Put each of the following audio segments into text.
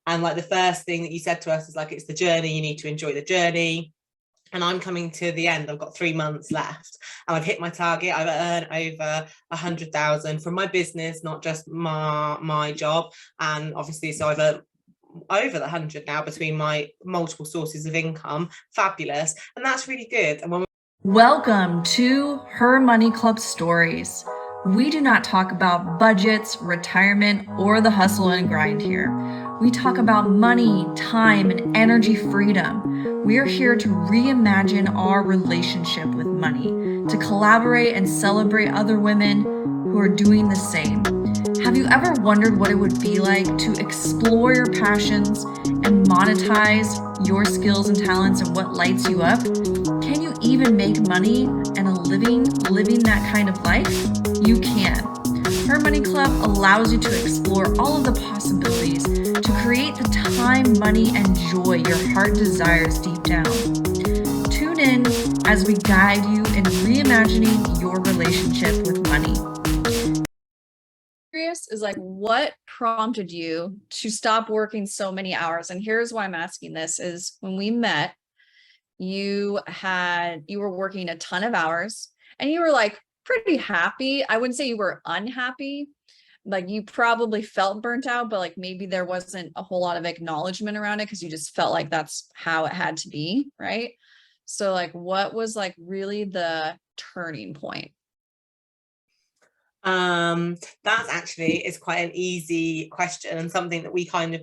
And like the first thing that you said to us is like, it's the journey, you need to enjoy the journey. And I'm coming to the end. I've got 3 months left and I've hit my target. I've earned over 100,000 from my business, not just my job. And obviously, so I've earned over the 100 now between my multiple sources of income. Fabulous. And that's really good. And Welcome to Her Money Club Stories. We do not talk about budgets, retirement, or the hustle and grind here. We talk about money, time, and energy freedom. We are here to reimagine our relationship with money, to collaborate and celebrate other women who are doing the same. Have you ever wondered what it would be like to explore your passions and monetize your skills and talents and what lights you up? Can you even make money and a living that kind of life? You can. Her Money Club allows you to explore all of the possibilities to create the time, money, and joy your heart desires deep down. Tune in as we guide you in reimagining your relationship with money. Is like, what prompted you to stop working so many hours? And here's why I'm asking this is when we met, you were working a ton of hours and you were like pretty happy. I wouldn't say you were unhappy. Like you probably felt burnt out, but like maybe there wasn't a whole lot of acknowledgement around it because you just felt like that's how it had to be, right? So like what was like really the turning point? That's actually is quite an easy question and something that we kind of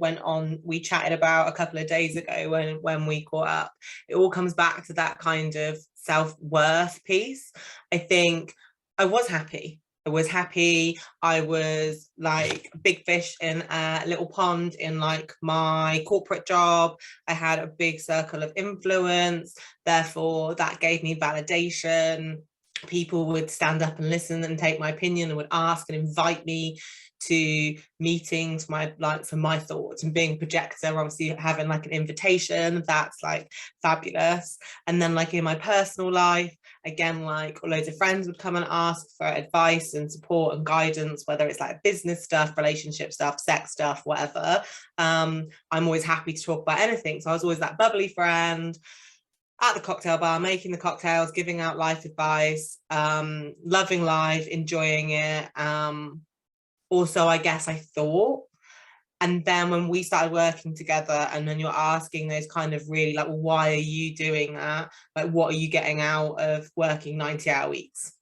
we chatted about a couple of days ago when we caught up. It all comes back to that kind of self-worth piece. I think I was happy. I was like a big fish in a little pond in like my corporate job. I had a big circle of influence. Therefore, that gave me validation. People would stand up and listen and take my opinion and would ask and invite me to meetings for my thoughts and being a projector, obviously having like an invitation, that's like fabulous. And then like in my personal life, again, like loads of friends would come and ask for advice and support and guidance, whether it's like business stuff, relationship stuff, sex stuff, whatever. I'm always happy to talk about anything. So I was always that bubbly friend at the cocktail bar, making the cocktails, giving out life advice, loving life, enjoying it. Also, I guess I thought. And then when we started working together and then you're asking those kind of really like, well, why are you doing that? Like, what are you getting out of working 90-hour weeks?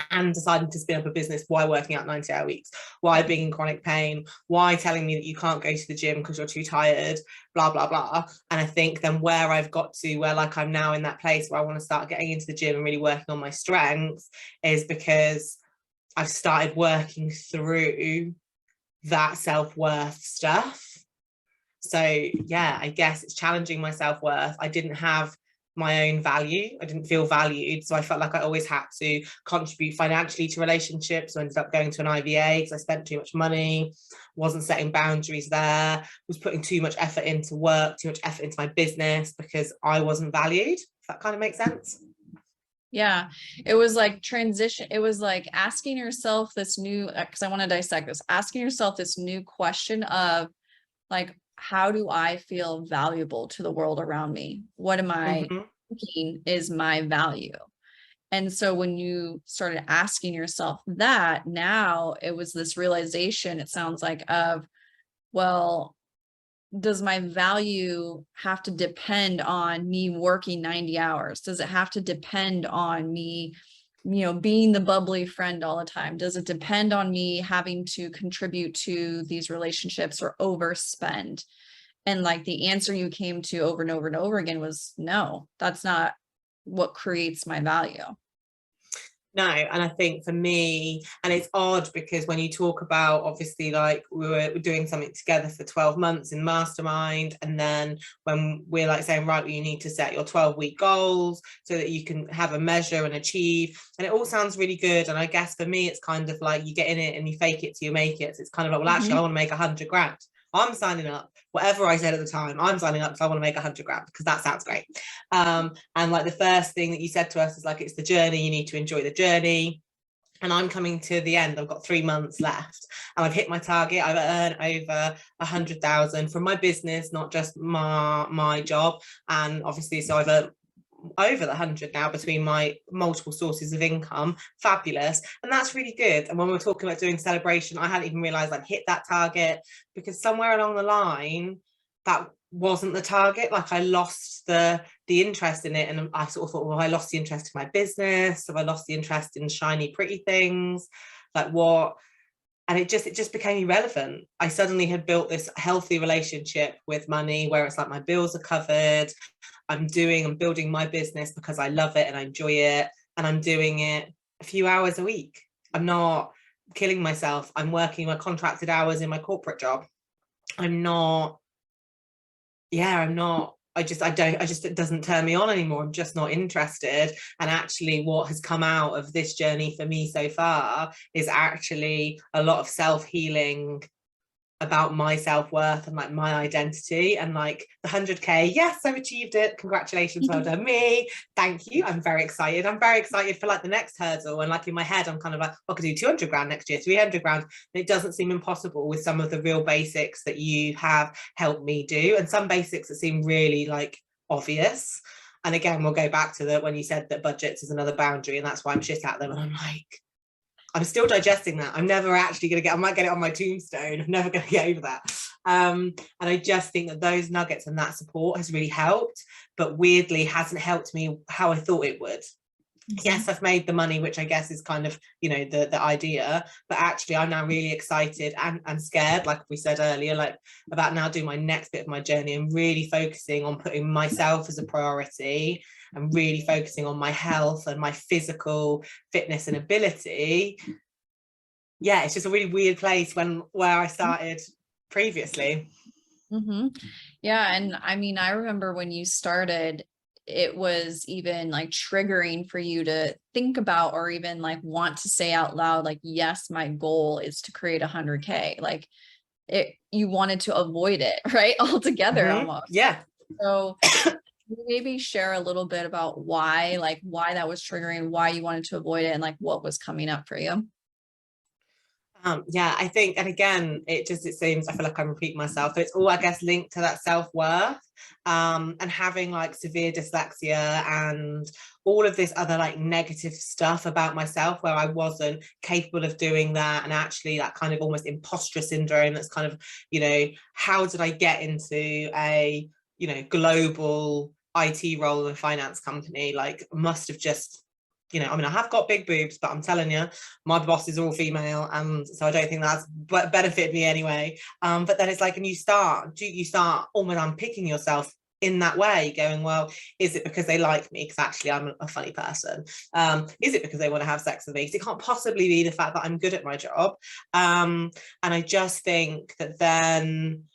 And deciding to spin up a business, why working out 90-hour weeks, why being in chronic pain, why telling me that you can't go to the gym because you're too tired, blah blah blah. And I think then where I've got to, where like I'm now in that place where I want to start getting into the gym and really working on my strengths, is because I've started working through that self-worth stuff. So yeah, I guess it's challenging my self-worth. I didn't have my own value. I didn't feel valued. So I felt like I always had to contribute financially to relationships. So I ended up going to an IVA because I spent too much money, wasn't setting boundaries there, was putting too much effort into work, too much effort into my business because I wasn't valued. If that kind of makes sense. Yeah, it was like transition. It was like asking yourself this new, because I want to dissect this, asking yourself this new question of like, how do I feel valuable to the world around me? What am I thinking is my value? And so when you started asking yourself that, now it was this realization, it sounds like, of, well, does my value have to depend on me working 90 hours? Does it have to depend on me, being the bubbly friend all the time? Does it depend on me having to contribute to these relationships or overspend? And like the answer you came to over and over and over again was no, that's not what creates my value. No, and I think for me, and it's odd because when you talk about, obviously, like we were doing something together for 12 months in Mastermind, and then when we're like saying, right, well, you need to set your 12-week goals so that you can have a measure and achieve, and it all sounds really good. And I guess for me, it's kind of like you get in it and you fake it till you make it. So it's kind of like, well, actually, I want to make 100 grand. I'm signing up. Whatever I said at the time, I'm signing up because I want to make 100 grand because that sounds great. And like the first thing that you said to us is like, it's the journey. You need to enjoy the journey. and I'm coming to the end. I've got 3 months left and I've hit my target. I've earned over 100,000 from my business, not just my job. And obviously, so I've earned over the 100 now between my multiple sources of income. Fabulous. And that's really good. And when we were talking about doing celebration, I hadn't even realized I'd hit that target, because somewhere along the line that wasn't the target. Like, I lost the interest in it, and I sort of thought, well, I lost the interest in my business, so I lost the interest in shiny pretty things, like what. And it just became irrelevant. I suddenly had built this healthy relationship with money where it's like my bills are covered. I'm building my business because I love it and I enjoy it, and I'm doing it a few hours a week. I'm not killing myself. I'm working my contracted hours in my corporate job. I'm not, it doesn't turn me on anymore. I'm just not interested. And actually what has come out of this journey for me so far is actually a lot of self-healing about my self-worth and like my identity, and like the 100k, yes, I've achieved it, congratulations, well done me, thank you. I'm very excited for like the next hurdle. And like in my head I'm kind of like, I could do 200 grand next year, 300 grand, and it doesn't seem impossible with some of the real basics that you have helped me do, and some basics that seem really like obvious. And again, we'll go back to that when you said that budgets is another boundary, and that's why I'm shit at them. And I'm like, I'm still digesting that. I'm never actually going to I might get it on my tombstone. I'm never going to get over that. And I just think that those nuggets and that support has really helped, but weirdly hasn't helped me how I thought it would. Yes, I've made the money, which I guess is kind of, the idea, but actually I'm now really excited and scared, like we said earlier, like about now doing my next bit of my journey and really focusing on putting myself as a priority and really focusing on my health and my physical fitness and ability. Yeah, it's just a really weird place where I started previously. Yeah. And I mean, I remember when you started, it was even like triggering for you to think about, or even like want to say out loud, like, yes, my goal is to create 100K. Like you wanted to avoid it, right? Altogether, almost. Yeah. So maybe share a little bit about why that was triggering, why you wanted to avoid it, and like what was coming up for you. Yeah, I think, and again, it seems, I feel like I'm repeating myself, but it's all, I guess, linked to that self-worth, and having like severe dyslexia and all of this other like negative stuff about myself where I wasn't capable of doing that. And actually that kind of almost imposter syndrome, that's kind of, how did I get into a, global IT role in a finance company? Like, must have just, I mean, I have got big boobs, but I'm telling you, my boss is all female, and so I don't think that's benefited me anyway. But then it's like, and you start almost unpicking yourself in that way, going, well, is it because they like me because actually I'm a funny person? Is it because they want to have sex with me? Because it can't possibly be the fact that I'm good at my job. And I just think that then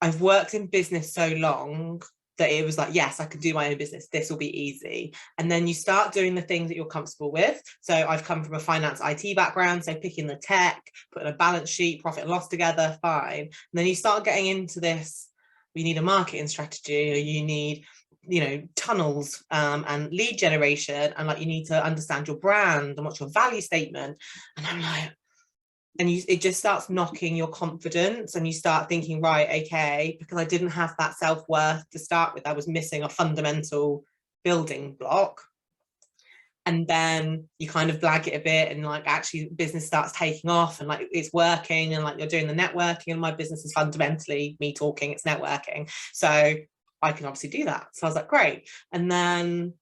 I've worked in business so long that it was like, yes, I could do my own business. This will be easy. And then you start doing the things that you're comfortable with. So I've come from a finance IT background. So picking the tech, putting a balance sheet, profit and loss together, fine. And then you start getting into this, you need a marketing strategy, or you need, tunnels and lead generation. And like, you need to understand your brand and what's your value statement. And I'm like, and it just starts knocking your confidence, and you start thinking, right, okay, because I didn't have that self-worth to start with, I was missing a fundamental building block. And then you kind of blag it a bit, and like actually business starts taking off, and like it's working, and like you're doing the networking, and my business is fundamentally me talking, it's networking, so I can obviously do that. So I was like, great. And then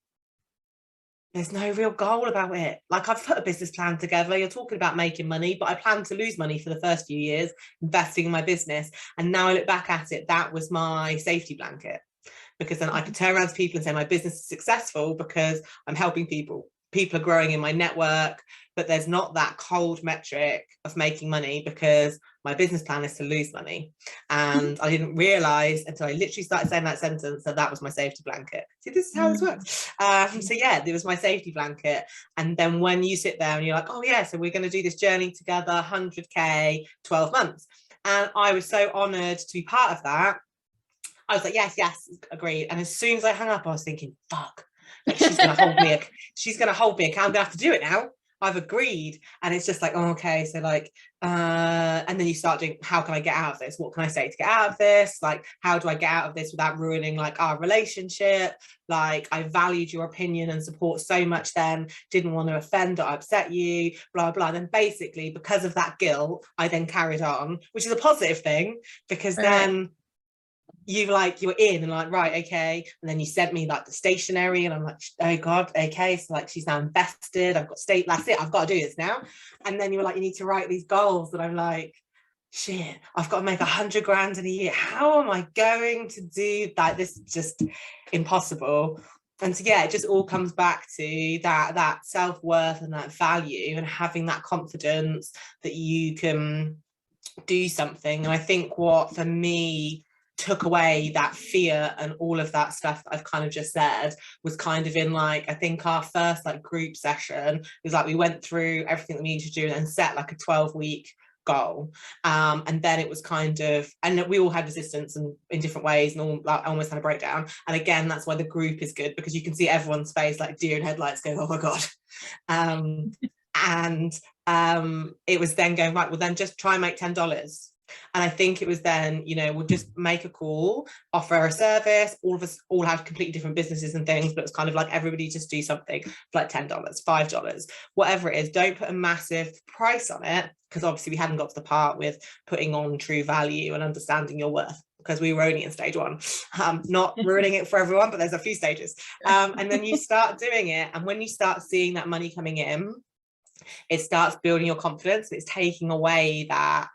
there's no real goal about it. Like, I've put a business plan together. You're talking about making money, but I planned to lose money for the first few years investing in my business. And now I look back at it, that was my safety blanket, because then I could turn around to people and say my business is successful because I'm helping people. People are growing in my network, but there's not that cold metric of making money because my business plan is to lose money. And I didn't realize until I literally started saying that sentence that was my safety blanket. See, this is how this works. So yeah, there was my safety blanket. And then when you sit there and you're like, oh yeah, so we're going to do this journey together, 100K, 12 months. And I was so honored to be part of that. I was like, yes, agreed. And as soon as I hung up, I was thinking, fuck, like she's going to hold me accountable. I'm going to have to do it now. I've agreed. And it's just like, oh, okay, so like, and then you start doing, how can I get out of this? What can I say to get out of this? Like, how do I get out of this without ruining like our relationship? Like, I valued your opinion and support so much then, didn't want to offend or upset you, blah, blah. Then basically, because of that guilt, I then carried on, which is a positive thing, because then you're in and like, right, okay. And then you sent me like the stationery and I'm like, oh God, okay. So like, she's now invested. I've got that's it. I've got to do this now. And then you were like, you need to write these goals. And I'm like, shit, I've got to make 100 grand in a year. How am I going to do that? This is just impossible. And so, yeah, it just all comes back to that self-worth and that value and having that confidence that you can do something. And I think what for me took away that fear and all of that stuff that I've kind of just said was kind of in like, I think our first like group session was like, we went through everything that we needed to do and set like a 12-week goal. And then it was kind of, and we all had resistance and in different ways and all like almost had a breakdown. And again, that's why the group is good, because you can see everyone's face like deer in headlights going, oh my God. And it was then going, right, well then just try and make $10. And I think it was then, you know, we'll just make a call, offer a service. All of us all have completely different businesses and things, but it's kind of like everybody just do something for like $10, $5, whatever it is. Don't put a massive price on it, because obviously we hadn't got to the part with putting on true value and understanding your worth, because we were only in stage one. Not ruining it for everyone, but there's a few stages. And then you start doing it. And when you start seeing that money coming in, it starts building your confidence. It's taking away that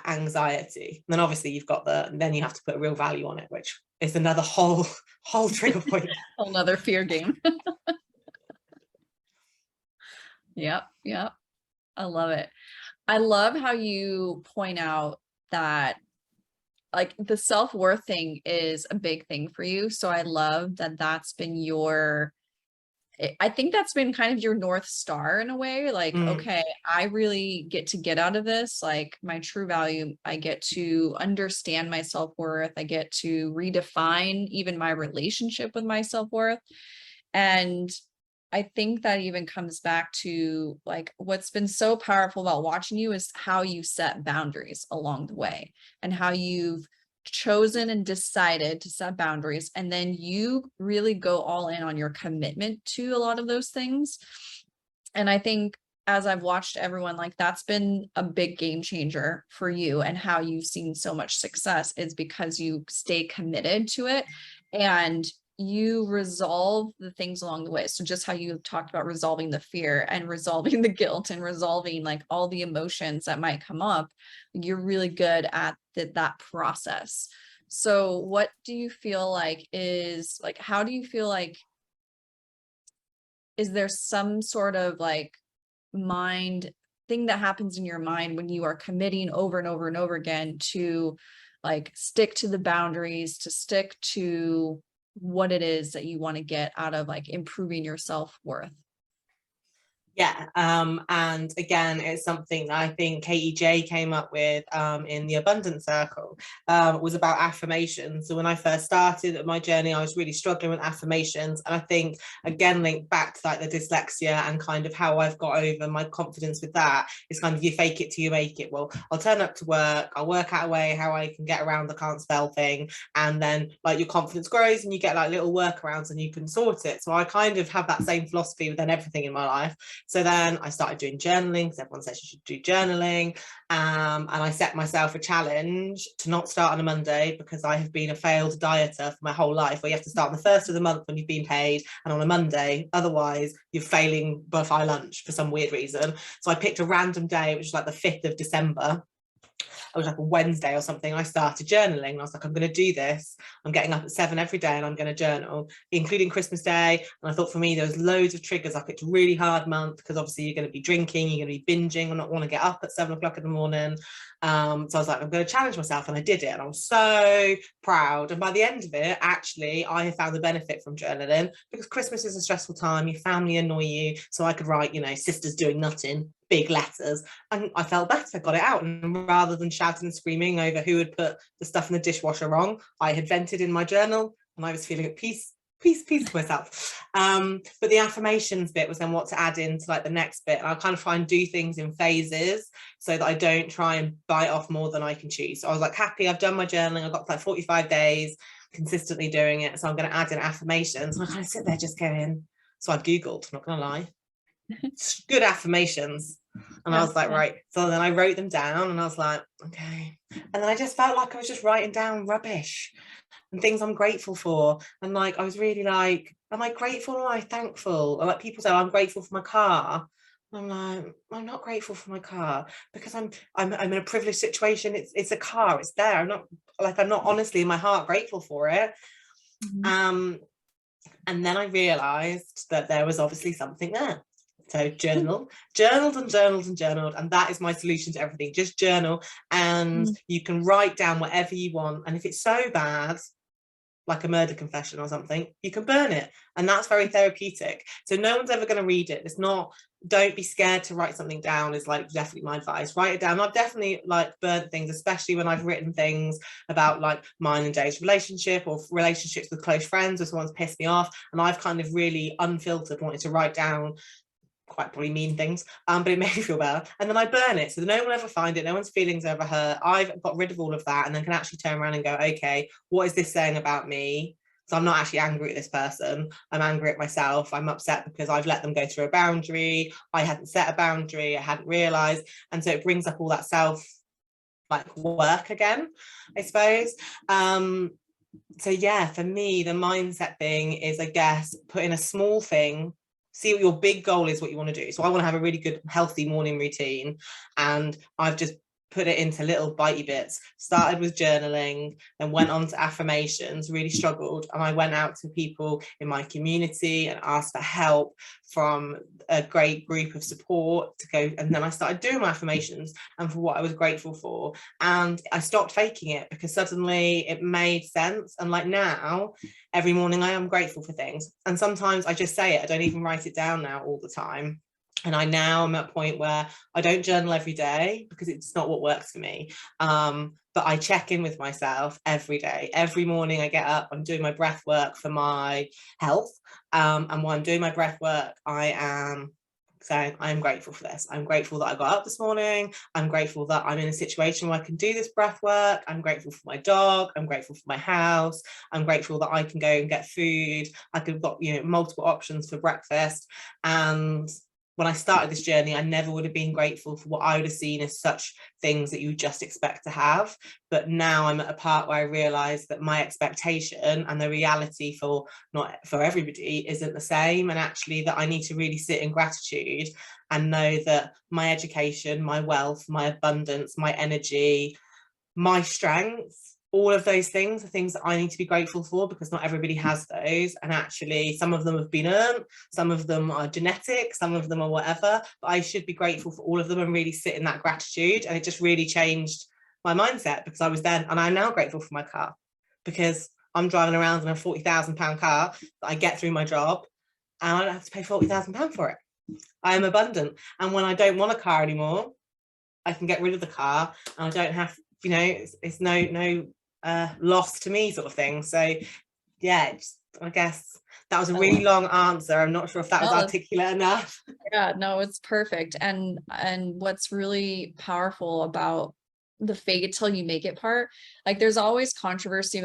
anxiety. And then obviously you've got then you have to put a real value on it, which is another whole trigger point. Another fear game. Yep. I love it. I love how you point out that like the self-worth thing is a big thing for you. So I love that that's been I think that's been kind of your North Star in a way, like, okay, I really get out of this, like my true value. I get to understand my self-worth. I get to redefine even my relationship with my self-worth. And I think that even comes back to like, what's been so powerful about watching you is how you set boundaries along the way and how you've chosen and decided to set boundaries, and then you really go all in on your commitment to a lot of those things. And I think as I've watched everyone, like that's been a big game changer for you, and how you've seen so much success is because you stay committed to it and you resolve the things along the way. So just how you talked about resolving the fear and resolving the guilt and resolving like all the emotions that might come up, you're really good at that process. So what do you feel like is like, how do you feel like, is there some sort of like mind thing that happens in your mind when you are committing over and over and over again to like stick to the boundaries, to stick to what it is that you want to get out of like improving your self-worth? Yeah, and again, it's something that I think KEJ came up with in the Abundance Circle, was about affirmations. So when I first started my journey, I was really struggling with affirmations. And I think, again, linked back to like the dyslexia and kind of how I've got over my confidence with that, is kind of you fake it till you make it. Well, I'll turn up to work, I'll work out a way how I can get around the can't spell thing. And then like your confidence grows and you get like little workarounds and you can sort it. So I kind of have that same philosophy within everything in my life. So then I started doing journaling, because everyone says you should do journaling. And I set myself a challenge to not start on a Monday, because I have been a failed dieter for my whole life, where you have to start on the first of the month when you've been paid and on a Monday. Otherwise, you're failing buffet lunch for some weird reason. So I picked a random day, which is like the 5th of December. It was like a Wednesday or something. I started journaling and I was like, I'm going to do this. I'm getting up at 7 every day and I'm going to journal, including Christmas Day. And I thought for me, there was loads of triggers. I picked a really hard month because obviously you're going to be drinking, you're going to be binging, and not want to get up at 7 o'clock in the morning. So I was like, I'm going to challenge myself, and I did it, and I was so proud. And by the end of it, actually, I have found the benefit from journaling, because Christmas is a stressful time. Your family annoy you, so I could write, you know, sisters doing nothing, big letters, and I felt better. Got it out, and rather than shouting and screaming over who had put the stuff in the dishwasher wrong, I had vented in my journal, and I was feeling at peace, peace to myself. But the affirmations bit was then what to add into like the next bit. And I'll kind of try and do things in phases so that I don't try and bite off more than I can chew. So I was like, happy, I've done my journaling, I've got like 45 days consistently doing it. So I'm going to add in affirmations. And I kind of sit there just going, so I Googled, not gonna lie, good affirmations. And I was like, right. So then I wrote them down and I was like, okay. And then I just felt like I was just writing down rubbish and things I'm grateful for. And like, I was really like, am I grateful or am I thankful? Or like people say, I'm grateful for my car. I'm like, I'm not grateful for my car because I'm in a privileged situation. It's a car, it's there. I'm not honestly in my heart grateful for it. And then I realized that there was obviously something there. So journaled, and that is my solution to everything. Just journal, and you can write down whatever you want. And if it's so bad, like a murder confession or something, you can burn it, and that's very therapeutic. So no one's ever going to read it. It's not, don't be scared to write something down is like definitely my advice. Write it down. I've definitely like burnt things, especially when I've written things about like mine and Dave's relationship or relationships with close friends or someone's pissed me off, and I've kind of really unfiltered wanted to write down quite probably mean things, but it made me feel better, and then I burn it so that no one will ever find it, no one's feelings ever hurt. I've got rid of all of that and then can actually turn around and go, okay, what is this saying about me? So I'm not actually angry at this person, I'm angry at myself. I'm upset because I've let them go through a boundary, I hadn't set a boundary, I hadn't realized. And so it brings up all that self like work again, I suppose. So yeah, for me the mindset thing is, I guess, put in a small thing, see what your big goal is, what you want to do. So I want to have a really good healthy morning routine, and I've just put it into little bitey bits. Started with journaling, then went on to affirmations, really struggled, and I went out to people in my community and asked for help from a great group of support to go, and then I started doing my affirmations and for what I was grateful for, and I stopped faking it because suddenly it made sense. And like now every morning I am grateful for things, and sometimes I just say it, I don't even write it down now all the time. And I now am at a point where I don't journal every day because it's not what works for me. But I check in with myself every day. Every morning I get up, I'm doing my breath work for my health. And while I'm doing my breath work, I am saying, I'm grateful for this. I'm grateful that I got up this morning. I'm grateful that I'm in a situation where I can do this breath work. I'm grateful for my dog. I'm grateful for my house. I'm grateful that I can go and get food. I could have got, multiple options for breakfast. And when I started this journey, I never would have been grateful for what I would have seen as such things that you just expect to have. But now I'm at a part where I realize that my expectation and the reality for not for everybody isn't the same. And actually that I need to really sit in gratitude and know that my education, my wealth, my abundance, my energy, my strengths, all of those things are things that I need to be grateful for, because not everybody has those. And actually some of them have been earned, some of them are genetic, some of them are whatever, but I should be grateful for all of them and really sit in that gratitude. And it just really changed my mindset, because I was then, and I'm now grateful for my car, because I'm driving around in a £40,000 car that I get through my job, and I don't have to pay £40,000 for it. I am abundant. And when I don't want a car anymore, I can get rid of the car, and I don't have, it's no loss to me, sort of thing. So yeah, I guess that was a really long answer. I'm not sure if that was articulate enough. Yeah, no, it's perfect. And what's really powerful about the fake it till you make it part, like there's always controversy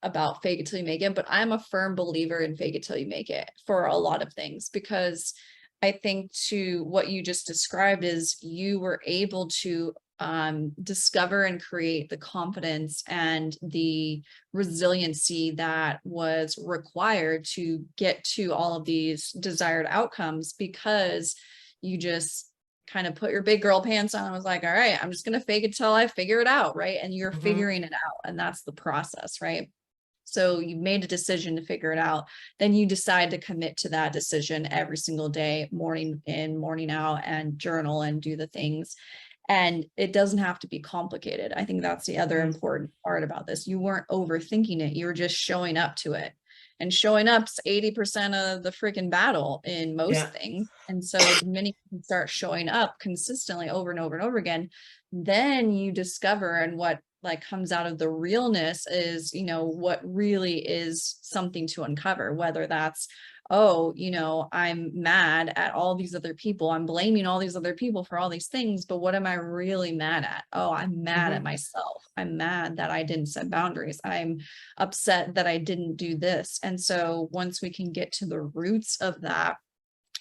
about fake it till you make it, but I'm a firm believer in fake it till you make it for a lot of things, because I think to what you just described is you were able to discover and create the confidence and the resiliency that was required to get to all of these desired outcomes, because you just kind of put your big girl pants on and was like, all right, I'm just going to fake it till I figure it out. Right. And you're figuring it out. And that's the process. Right. So you made a decision to figure it out. Then you decide to commit to that decision every single day, morning in, morning out, and journal and do the things. And it doesn't have to be complicated. I think that's the other important part about this. You weren't overthinking it. You were just showing up to it. And showing up's 80% of the freaking battle in most things. And so the minute you start showing up consistently over and over and over again, then you discover, and what like comes out of the realness is, you know, what really is something to uncover, whether that's, oh, you know, I'm mad at all these other people. I'm blaming all these other people for all these things, but what am I really mad at? Oh, I'm mad at myself. I'm mad that I didn't set boundaries. I'm upset that I didn't do this. And so once we can get to the roots of that,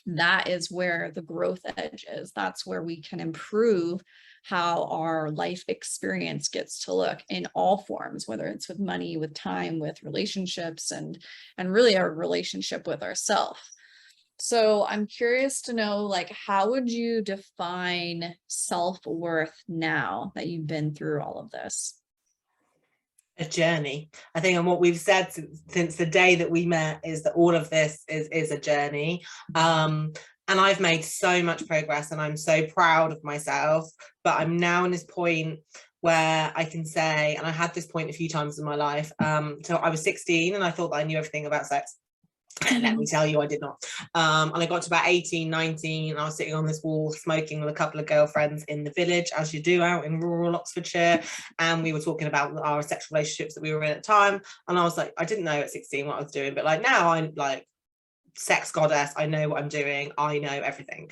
that is where the growth edge is. That's where we can improve how our life experience gets to look in all forms, whether it's with money, with time, with relationships, and really our relationship with ourselves. So I'm curious to know, like, how would you define self-worth now that you've been through all of this? A journey, I think, and what we've said since the day that we met is that all of this is a journey, and I've made so much progress and I'm so proud of myself, but I'm now in this point where I can say, and I had this point a few times in my life, so I was 16 and I thought that I knew everything about sex. And let me tell you, I did not. And I got to about 18, 19, and I was sitting on this wall smoking with a couple of girlfriends in the village, as you do out in rural Oxfordshire. And we were talking about our sexual relationships that we were in at the time. And I was like, I didn't know at 16 what I was doing, but like now I'm like sex goddess. I know what I'm doing. I know everything.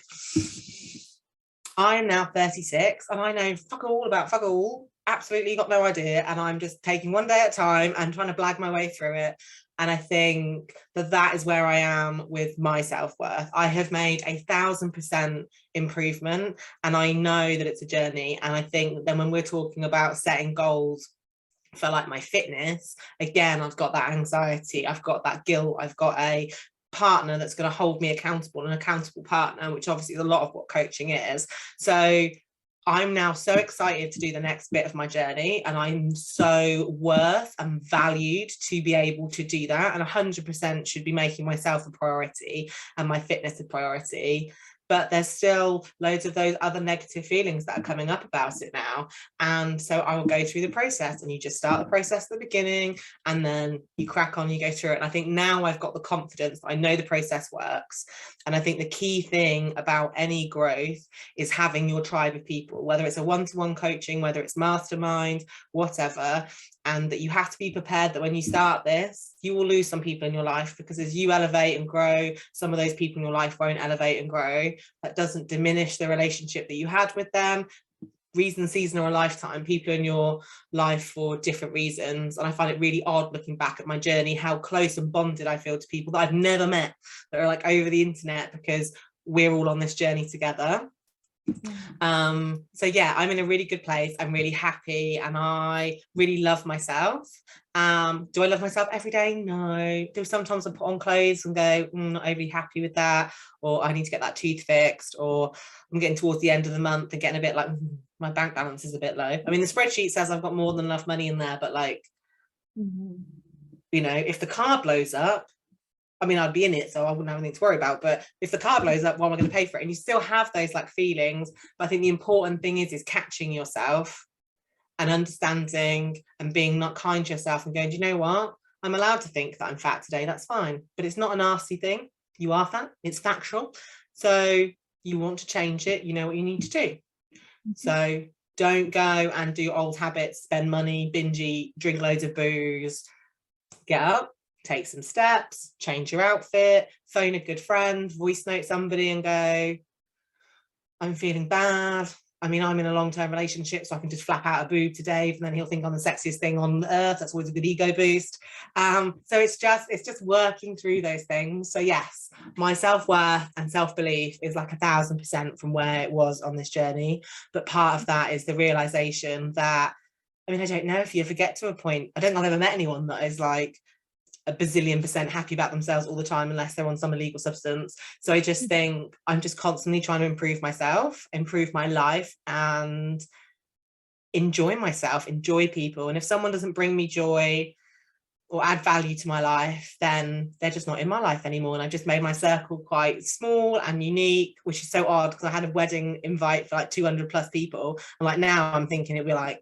I am now 36 and I know fuck all about fuck all. Absolutely got no idea. And I'm just taking one day at a time and trying to blag my way through it. And I think that that is where I am with my self-worth. I have made 1,000% improvement, and I know that it's a journey. And I think then when we're talking about setting goals for like my fitness, again, I've got that anxiety, I've got that guilt, I've got a partner that's going to hold me accountable, an accountable partner, which obviously is a lot of what coaching is. So I'm now so excited to do the next bit of my journey, and I'm so worth and valued to be able to do that, and 100% should be making myself a priority and my fitness a priority. But there's still loads of those other negative feelings that are coming up about it now. And so I will go through the process, and you just start the process at the beginning and then you crack on, you go through it. And I think now I've got the confidence, I know the process works. And I think the key thing about any growth is having your tribe of people, whether it's a one-to-one coaching, whether it's mastermind, whatever. And that you have to be prepared that when you start this, you will lose some people in your life, because as you elevate and grow, some of those people in your life won't elevate and grow. That doesn't diminish the relationship that you had with them. Reason, season, or a lifetime, people in your life for different reasons. And I find it really odd looking back at my journey, how close and bonded I feel to people that I've never met, that are like over the internet, because we're all on this journey together. So yeah, I'm in a really good place. I'm really happy and I really love myself. Do I love myself every day? No. Do sometimes I put on clothes and go, not overly happy with that, or I need to get that tooth fixed, or I'm getting towards the end of the month and getting a bit like, my bank balance is a bit low. I mean, the spreadsheet says I've got more than enough money in there, but like, you know, if the car blows up, I mean, I'd be in it, so I wouldn't have anything to worry about. But if the car blows up, what am I going to pay for it? And you still have those like feelings. But I think the important thing is catching yourself and understanding and being not kind to yourself and going, do you know what? I'm allowed to think that I'm fat today. That's fine. But it's not a nasty thing. You are fat. It's factual. So you want to change it. You know what you need to do. So don't go and do old habits, spend money, binge eat, drink loads of booze. Get up. Take some steps, change your outfit, phone a good friend, voice note somebody and go, I'm feeling bad. I mean, I'm in a long-term relationship, so I can just flap out a boob to Dave and then he'll think I'm the sexiest thing on earth. That's always a good ego boost. So it's just working through those things. So yes, my self-worth and self-belief is like 1,000% from where it was on this journey. But part of that is the realization that, I mean, I don't know if you ever get to a point, I don't think I've ever met anyone that is like a bazillion% happy about themselves all the time, unless they're on some illegal substance. So I just think I'm just constantly trying to improve myself, improve my life, and enjoy myself, enjoy people. And if someone doesn't bring me joy or add value to my life, then they're just not in my life anymore. And I've just made my circle quite small and unique, which is so odd because I had a wedding invite for like 200 plus people. And like now I'm thinking it'd be like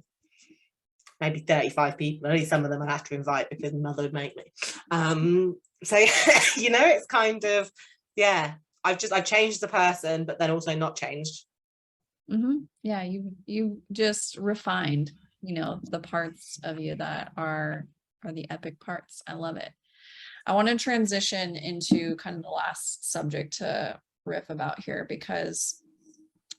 maybe 35 people. Only some of them I'd have to invite because my mother would make me. So you know, it's kind of, yeah, I've changed the person, but then also not changed. Yeah, you just refined. you know, the parts of you that are the epic parts. I love it. I want to transition into kind of the last subject to riff about here, because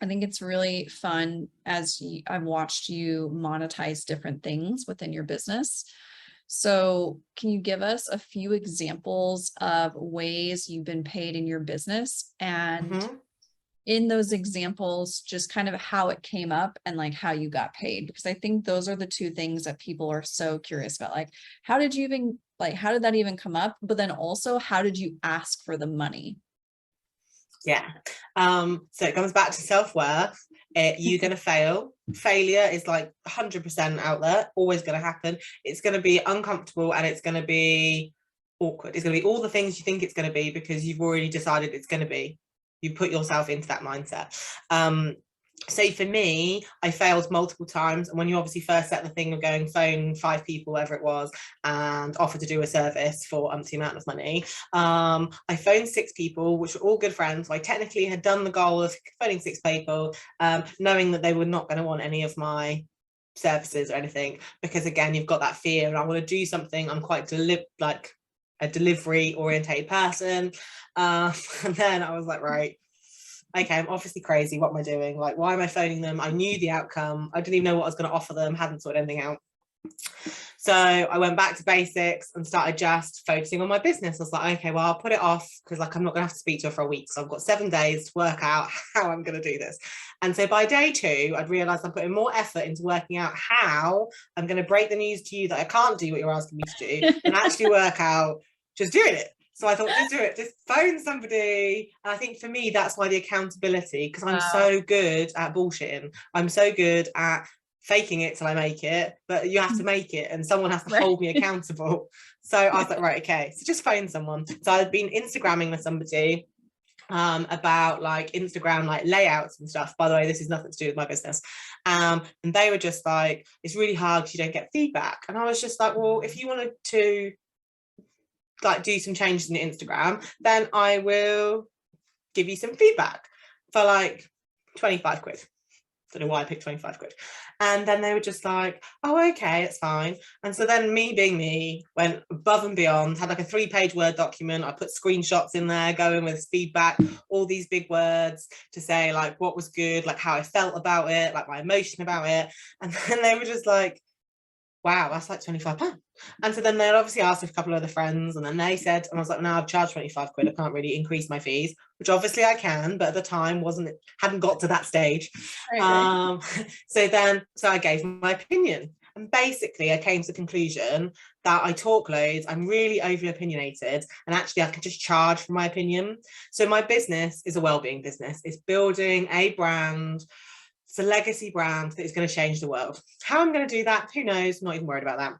I think it's really fun as I've watched you monetize different things within your business. So can you give us a few examples of ways you've been paid in your business, and in those examples, just kind of how it came up and like how you got paid? Because I think those are the two things that people are so curious about. Like, how did you even, like, how did that even come up? But then also, how did you ask for the money? Yeah. So it comes back to self-worth. You're going to fail. Failure is like 100% out there, always going to happen. It's going to be uncomfortable and it's going to be awkward. It's going to be all the things you think it's going to be because you've already decided it's going to be. You put yourself into that mindset. So for me, I failed multiple times. And when you obviously first set the thing of going phone 5 people, whatever it was, and offer to do a service for umpty amount of money, I phoned 6 people, which were all good friends. So I technically had done the goal of phoning 6 people, knowing that they were not going to want any of my services or anything, because again, you've got that fear and I want to do something. I'm quite like a delivery orientated person. And then I was like, right, okay, I'm obviously crazy. What am I doing? Like, why am I phoning them? I knew the outcome. I didn't even know what I was going to offer them, hadn't sorted anything out. So I went back to basics and started just focusing on my business. I was like, okay, well, I'll put it off because like I'm not gonna have to speak to her for a week. So I've got 7 days to work out how I'm gonna do this. And so by day 2, I'd realized I'm putting more effort into working out how I'm gonna break the news to you that I can't do what you're asking me to do and actually work out just doing it. So I thought, just do it, just phone somebody. And I think for me, that's why the accountability, because I'm so good at bullshitting. I'm so good at faking it till I make it, but you have to make it and someone has to hold me accountable. So I was like, right, okay, so just phone someone. So I've been Instagramming with somebody about like Instagram like layouts and stuff. By the way, this is nothing to do with my business. And they were just like, it's really hard because you don't get feedback. And I was just like, well, if you wanted to like do some changes in Instagram, then I will give you some feedback for like 25 quid. Don't know why I picked 25 quid. And then they were just like, oh, okay, it's fine. And so then me being me went above and beyond, had like a 3-page Word document. I put screenshots in there going with feedback, all these big words to say like what was good, like how I felt about it, like my emotion about it. And then they were just like, wow, that's like £25. And so then they obviously asked a couple of other friends, and then they said, and I was like, no, I've charged 25 quid. I can't really increase my fees, which obviously I can, but at the time hadn't got to that stage. Right. So I gave my opinion. And basically I came to the conclusion that I talk loads, I'm really overly opinionated, and actually I can just charge for my opinion. So my business is a wellbeing business. It's building a brand. It's a legacy brand that is going to change the world. How I'm going to do that, who knows? Not even worried about that.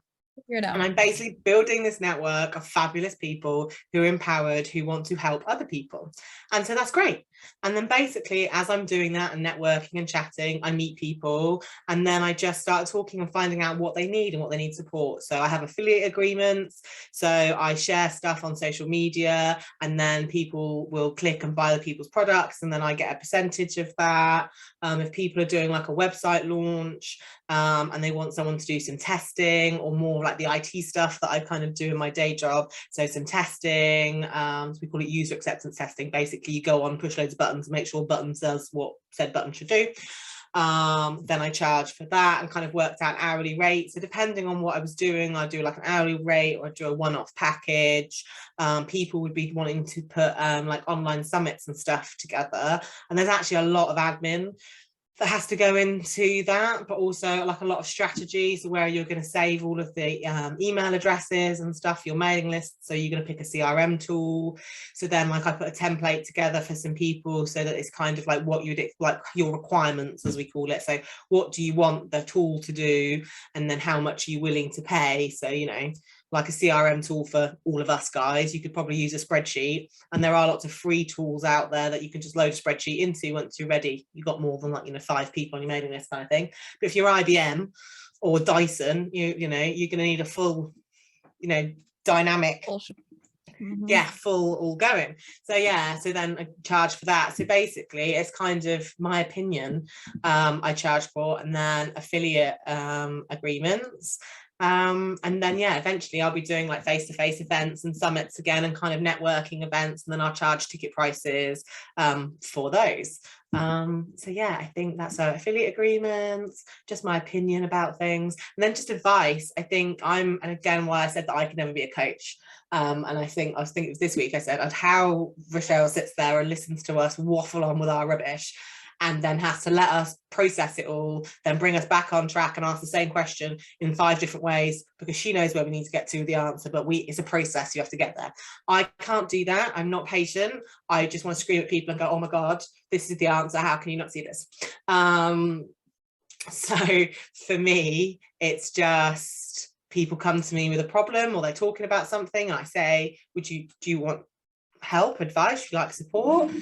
And I'm basically building this network of fabulous people who are empowered, who want to help other people. And so that's great. And then basically, as I'm doing that and networking and chatting, I meet people, and then I just start talking and finding out what they need and what they need support. So I have affiliate agreements. So I share stuff on social media, and then people will click and buy the people's products, and then I get a percentage of that. If people are doing like a website launch, and they want someone to do some testing or more like the IT stuff that I kind of do in my day job. So some testing, so we call it user acceptance testing. Basically, you go on, push loads of buttons, make sure button does what said button should do. Then I charge for that and kind of worked out hourly rate. So depending on what I was doing, I do like an hourly rate or I do a one-off package. People would be wanting to put like online summits and stuff together. And there's actually a lot of admin that has to go into that, but also like a lot of strategies where you're going to save all of the email addresses and stuff, your mailing list. So you're going to pick a CRM tool. So then like I put a template together for some people so that it's kind of like what you'd like your requirements, as we call it. So what do you want the tool to do? And then how much are you willing to pay? So, you know, like a CRM tool for all of us guys, you could probably use a spreadsheet, and there are lots of free tools out there that you can just load a spreadsheet into once you're ready. You've got more than like, you know, 5 people on your mailing list kind of thing. But if you're IBM or Dyson, you know, you're going to need a full, you know, dynamic yeah, full all going. So yeah, so then I charge for that. So basically it's kind of my opinion I charge for, and then affiliate agreements. And then yeah, eventually I'll be doing like face-to-face events and summits again, and kind of networking events, and then I'll charge ticket prices for those. So yeah, I think that's our affiliate agreements, just my opinion about things, and then just advice. I think and again, why I said that I could never be a coach. And I was thinking it was this week I said how Rochelle sits there and listens to us waffle on with our rubbish, and then has to let us process it all, then bring us back on track and ask the same question in 5 different ways, because she knows where we need to get to the answer, but it's a process, you have to get there. I can't do that. I'm not patient. I just want to scream at people and go, oh my God, this is the answer. How can you not see this? So for me, it's just people come to me with a problem, or they're talking about something, and I say, do you want help, advice, would you like support?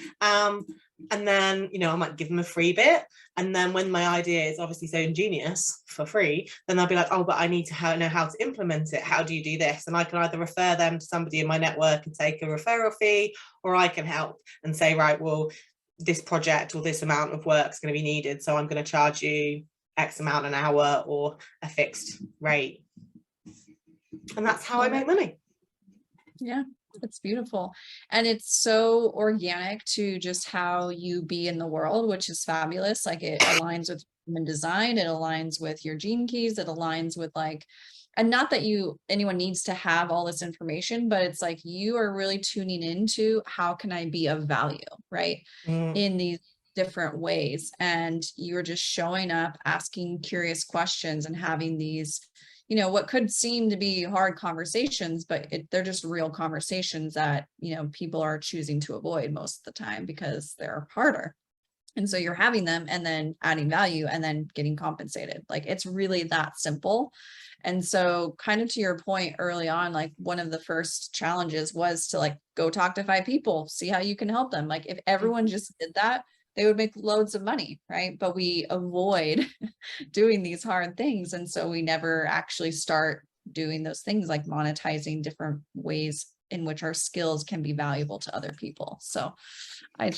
And then, I might give them a free bit. And then when my idea is obviously so ingenious for free, then they'll be like, oh, but I need to know how to implement it. How do you do this? And I can either refer them to somebody in my network and take a referral fee, or I can help and say, right, well, this project or this amount of work is going to be needed, so I'm going to charge you X amount an hour or a fixed rate. And that's how I make money. Yeah, it's beautiful. And it's so organic to just how you be in the world, which is fabulous. Like, it aligns with human design, it aligns with your gene keys, it aligns with and not that anyone needs to have all this information, but it's like you are really tuning into how can I be of value, right? In these different ways. And you're just showing up, asking curious questions, and having these, what could seem to be hard conversations, but they're just real conversations that, people are choosing to avoid most of the time because they're harder. And so you're having them and then adding value and then getting compensated. Like, it's really that simple. And so, kind of to your point early on, like, one of the first challenges was to go talk to 5 people, see how you can help them. Like, if everyone just did that, they would make loads of money, right? But we avoid doing these hard things. And so we never actually start doing those things, like monetizing different ways in which our skills can be valuable to other people. So I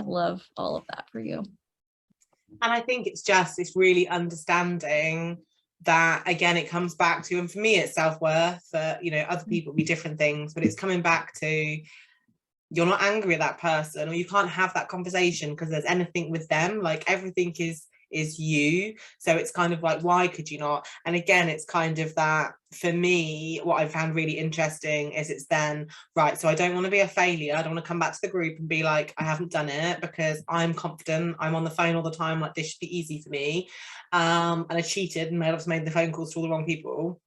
love all of that for you. And I think it's really understanding that, again, it comes back to, and for me, it's self-worth. Other people be different things, but it's coming back to, you're not angry at that person, or you can't have that conversation because there's anything with them. Like, everything is you. So it's kind of like, why could you not? And again, it's kind of that, for me, what I found really interesting is it's then, right, so I don't want to be a failure. I don't want to come back to the group and be like, I haven't done it, because I'm confident, I'm on the phone all the time, like, this should be easy for me. And I cheated and made the phone calls to all the wrong people.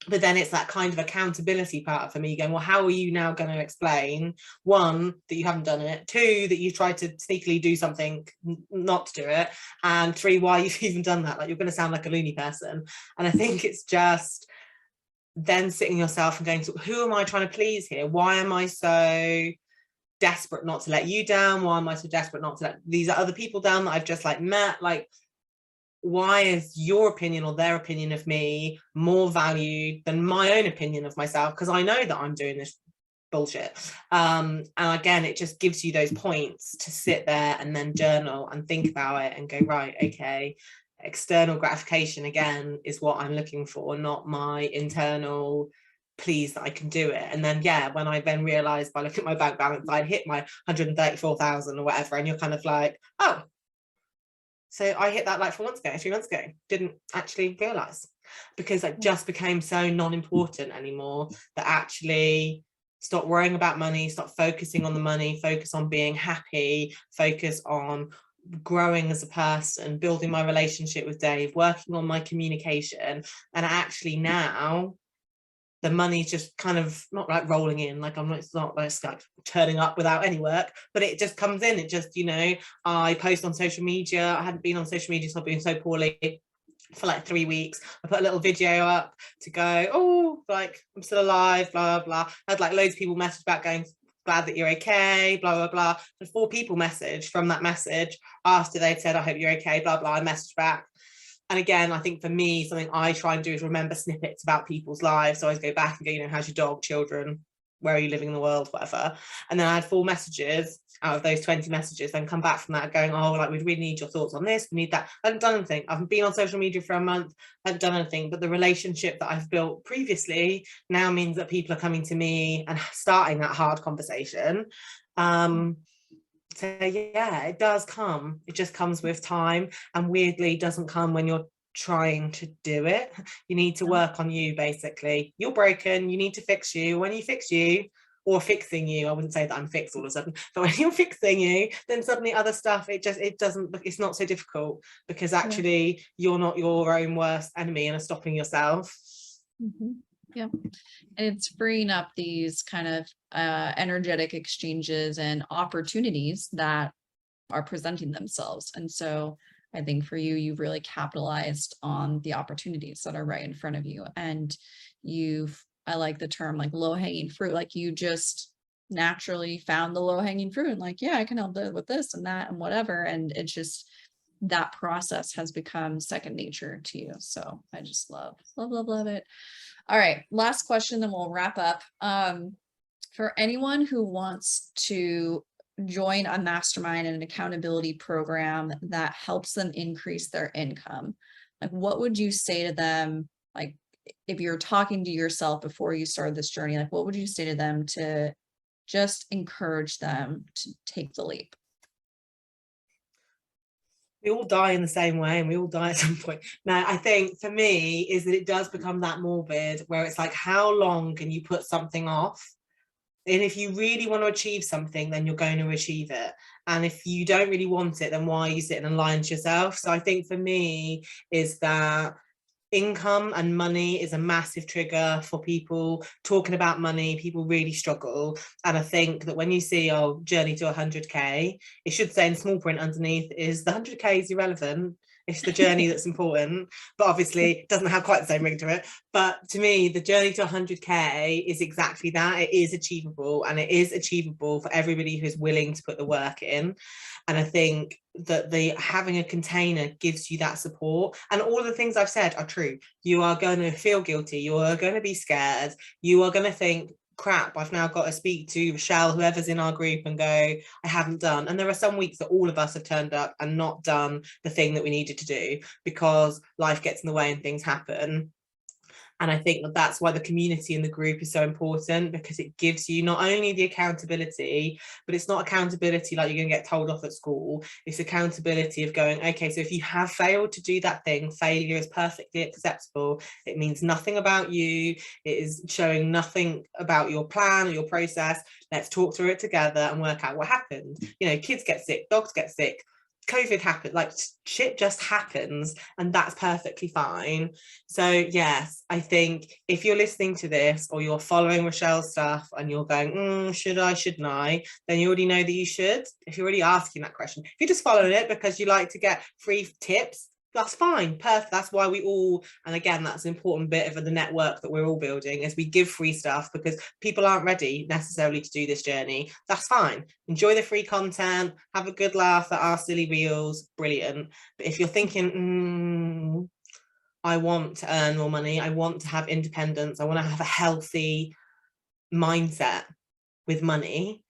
But then it's that kind of accountability part for me going, well, how are you now going to explain, 1, that you haven't done it, 2, that you tried to sneakily do something not to do it, and 3, why you've even done that? Like, you're going to sound like a loony person. And I think it's just then sitting yourself and going, who am I trying to please here? Why am I so desperate not to let you down? Why am I so desperate not to let these other people down that I've just met? Like, why is your opinion or their opinion of me more valued than my own opinion of myself? Because I know that I'm doing this bullshit. And again, it just gives you those points to sit there and then journal and think about it and go, right, okay, external gratification again is what I'm looking for, not my internal please that I can do it. And then, yeah, when I then realized by looking at my bank balance, I'd hit my 134,000 or whatever, and you're kind of like, oh, so I hit that 3 months ago, didn't actually realize, because it just became so non-important anymore, that actually stop worrying about money, stop focusing on the money, focus on being happy, focus on growing as a person, building my relationship with Dave, working on my communication. And actually now the money's just kind of not like rolling in, it's not like turning up without any work, but it just comes in. It just, I post on social media. I hadn't been on social media, so I've been so poorly for 3 weeks. I put a little video up to go, oh, I'm still alive, blah, blah, blah. I had loads of people message back going, glad that you're okay, blah, blah, blah. And 4 people messaged from that message after they'd said, I hope you're okay, blah, blah. I messaged back. And again, I think for me, something I try and do is remember snippets about people's lives. So I always go back and go, how's your dog, children, where are you living in the world, whatever. And then I had 4 messages out of those 20 messages, then come back from that going, oh, like, we really need your thoughts on this, we need that. I haven't done anything. I've been on social media for a month, I haven't done anything, but the relationship that I've built previously now means that people are coming to me and starting that hard conversation. So yeah, it does come. It just comes with time, and weirdly doesn't come when you're trying to do it. You need to work on you, basically. You're broken, you need to fix you. When you fix you, or fixing you, I wouldn't say that I'm fixed all of a sudden, but when you're fixing you, then suddenly other stuff, it's not so difficult, because actually you're not your own worst enemy and are stopping yourself. Yeah. And it's freeing up these kind of energetic exchanges and opportunities that are presenting themselves. And so I think for you, you've really capitalized on the opportunities that are right in front of you. And I like the term like low hanging fruit, like you just naturally found the low hanging fruit and like, yeah, I can help with this and that and whatever. And it's just, that process has become second nature to you. So I just love it. All right, last question, then we'll wrap up. For anyone who wants to join a mastermind and an accountability program that helps them increase their income, like what would you say to them? Like if you're talking to yourself before you started this journey, like what would you say to them to just encourage them to take the leap? We all die in the same way, and we all die at some point. Now, I think for me is that it does become that morbid where it's like, how long can you put something off? And if you really want to achieve something, then you're going to achieve it. And if you don't really want it, then why are you sitting and lying to yourself? So I think for me is that income and money is a massive trigger for people. Talking about money, people really struggle. And I think that when you see our journey to 100k, it should say in small print underneath is the 100k is irrelevant. It's the journey that's important, but obviously it doesn't have quite the same ring to it. But to me, the journey to 100k is exactly that. It is achievable, and it is achievable for everybody who's willing to put the work in. And I think that having a container gives you that support. And all of the things I've said are true. You are going to feel guilty. You are going to be scared. You are going to think, crap, I've now got to speak to Rochelle, whoever's in our group, and go, I haven't done. And there are some weeks that all of us have turned up and not done the thing that we needed to do because life gets in the way and things happen. And I think that that's why the community in the group is so important, because it gives you not only the accountability, but it's not accountability like you're going to get told off at school. It's accountability of going, okay, so if you have failed to do that thing, failure is perfectly acceptable. It means nothing about you. It is showing nothing about your plan or your process. Let's talk through it together and work out what happened. You know, kids get sick, dogs get sick, COVID happened, like shit just happens, and that's perfectly fine. So yes, I think if you're listening to this or you're following Rochelle's stuff and you're going, should I, shouldn't I, then you already know that you should. If you're already asking that question, if you're just following it because you like to get free tips, that's fine, perfect. That's why we all, and again, that's an important bit of the network that we're all building, is we give free stuff because people aren't ready necessarily to do this journey. That's fine. Enjoy the free content, have a good laugh at our silly reels, brilliant. But if you're thinking, I want to earn more money, I want to have independence, I want to have a healthy mindset with money,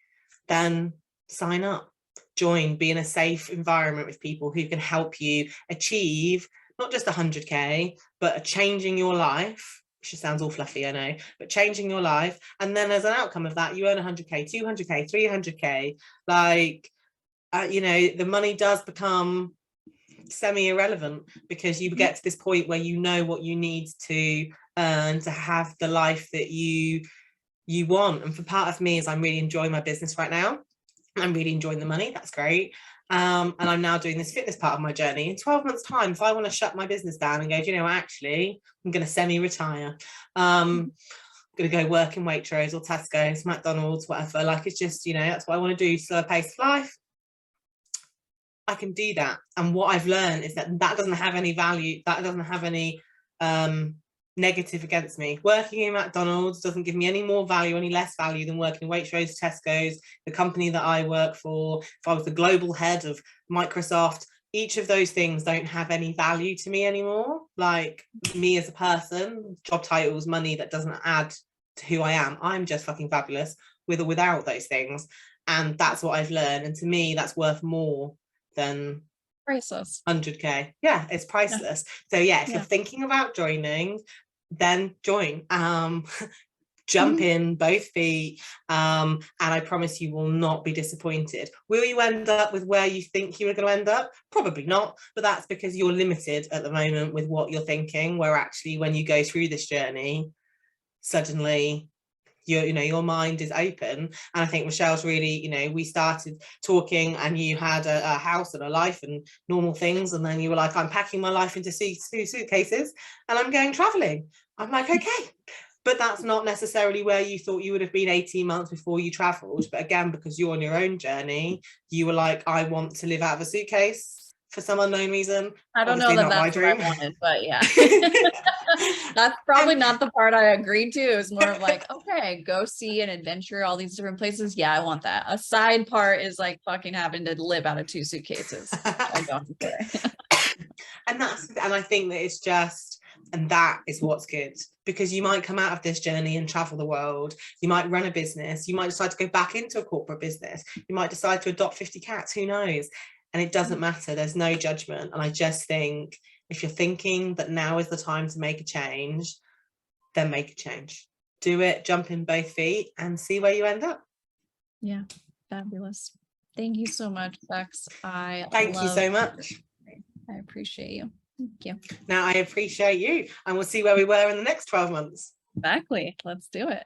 then sign up. Join, be in a safe environment with people who can help you achieve not just 100k, but changing your life, which sounds all fluffy, I know, but changing your life. And then as an outcome of that, you earn 100k, 200k, 300k, like, you know, the money does become semi-irrelevant because you get to this point where you know what you need to earn to have the life that you want. And for part of me is I'm really enjoying my business right now. I'm really enjoying the money. That's great. And I'm now doing this fitness part of my journey. In 12 months' time, if I want to shut my business down and go, do you know, actually, I'm going to semi-retire. I'm going to go work in Waitrose or Tesco's, McDonald's, whatever. Like, it's just, you know, that's what I want to do. Slow pace of life. I can do that. And what I've learned is that doesn't have any value. That doesn't have any negative against me. Working in McDonald's doesn't give me any more value, any less value than working in Waitrose, Tesco's, the company that I work for. If I was the global head of Microsoft, each of those things don't have any value to me anymore. Like, me as a person, job titles, money, that doesn't add to who I am. I'm just fucking fabulous with or without those things. And that's what I've learned. And to me, that's worth more than priceless. 100K. Yeah, it's priceless. So yeah, if you're thinking about joining, then join. Jump in both feet, and I promise you will not be disappointed. Will you end up with where you think you were going to end up? Probably not, but that's because you're limited at the moment with what you're thinking, where actually when you go through this journey, suddenly your mind is open. And I think Michelle's really, we started talking and you had a house and a life and normal things, and then you were like, I'm packing my life into suitcases and I'm going traveling. I'm like, okay. But that's not necessarily where you thought you would have been 18 months before you traveled. But again, because you're on your own journey, you were like, I want to live out of a suitcase for some unknown reason. I don't know that that's what I wanted, but yeah. That's probably not the part I agreed to. It was more of like, okay, go see an adventure, all these different places. Yeah, I want that. A side part is like fucking having to live out of 2 suitcases. I don't care. And I think that it's just, and that is what's good, because you might come out of this journey and travel the world. You might run a business. You might decide to go back into a corporate business. You might decide to adopt 50 cats. Who knows? And it doesn't matter. There's no judgment. And I just think if you're thinking that now is the time to make a change, then make a change. Do it, jump in both feet and see where you end up. Yeah, fabulous. Thank you so much, Bex. Thank you so much. I appreciate you. Thank you. Now I appreciate you, and we'll see where we were in the next 12 months. Exactly. Let's do it.